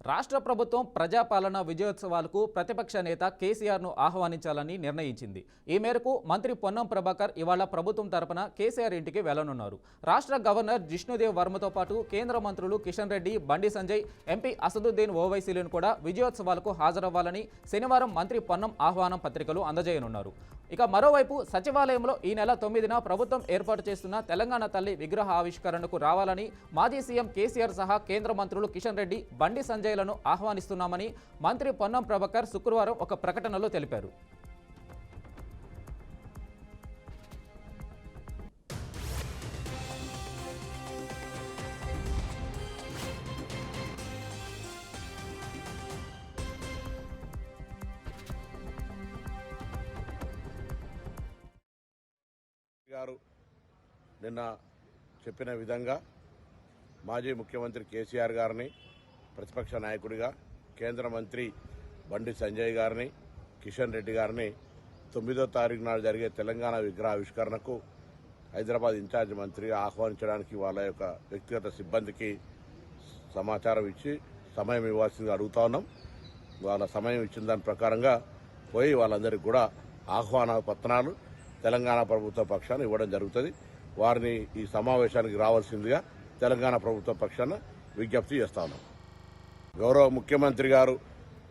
రాష్ట్ర ప్రభుత్వం ప్రజాపాలన విజయోత్సవాలకు ప్రతిపక్ష నేత కేసీఆర్ను ఆహ్వానించాలని నిర్ణయించింది. ఈ మేరకు మంత్రి పొన్నం ప్రభాకర్ ఇవాళ ప్రభుత్వం తరపున కేసీఆర్ ఇంటికి వెళ్లనున్నారు. రాష్ట్ర గవర్నర్ జిష్ణుదేవ్ వర్మతో పాటు కేంద్ర మంత్రులు కిషన్ రెడ్డి, బండి సంజయ్, ఎంపీ అసదుద్దీన్ ఓవైసీలను కూడా విజయోత్సవాలకు హాజరవ్వాలని శనివారం మంత్రి పొన్నం ఆహ్వానం పత్రికలు అందజేయనున్నారు. ఇక మరోవైపు సచివాలయంలో ఈ నెల 9న ప్రభుత్వం ఏర్పాటు చేస్తున్న తెలంగాణ తల్లి విగ్రహ ఆవిష్కరణకు రావాలని మాజీ సీఎం కేసీఆర్ సహా కేంద్ర మంత్రులు కిషన్ రెడ్డి, బండి సంజయ్లను ఆహ్వానిస్తున్నామని మంత్రి పొన్నం ప్రభాకర్ శుక్రవారం ఒక ప్రకటనలో తెలిపారు. గారు నిన్న చెప్పిన విధంగా మాజీ ముఖ్యమంత్రి కేసీఆర్ గారిని, ప్రతిపక్ష నాయకుడిగా కేంద్ర మంత్రి బండి సంజయ్ గారిని, కిషన్ రెడ్డి గారిని 9వ తారీఖు నాడు జరిగే తెలంగాణ విగ్రహ ఆవిష్కరణకు హైదరాబాద్ ఇన్ఛార్జ్ మంత్రిగా ఆహ్వానించడానికి వాళ్ళ యొక్క వ్యక్తిగత సిబ్బందికి సమాచారం ఇచ్చి సమయం ఇవ్వాల్సిందిగా అడుగుతా ఉన్నాం. వాళ్ళ సమయం ఇచ్చిన దాని ప్రకారంగా పోయి వాళ్ళందరికీ కూడా ఆహ్వాన పత్రాలు తెలంగాణ ప్రభుత్వ పక్షాన ఇవ్వడం జరుగుతుంది. వారిని ఈ సమావేశానికి రావాల్సిందిగా తెలంగాణ ప్రభుత్వ పక్షాన విజ్ఞప్తి చేస్తా ఉన్నాం. గౌరవ ముఖ్యమంత్రి గారు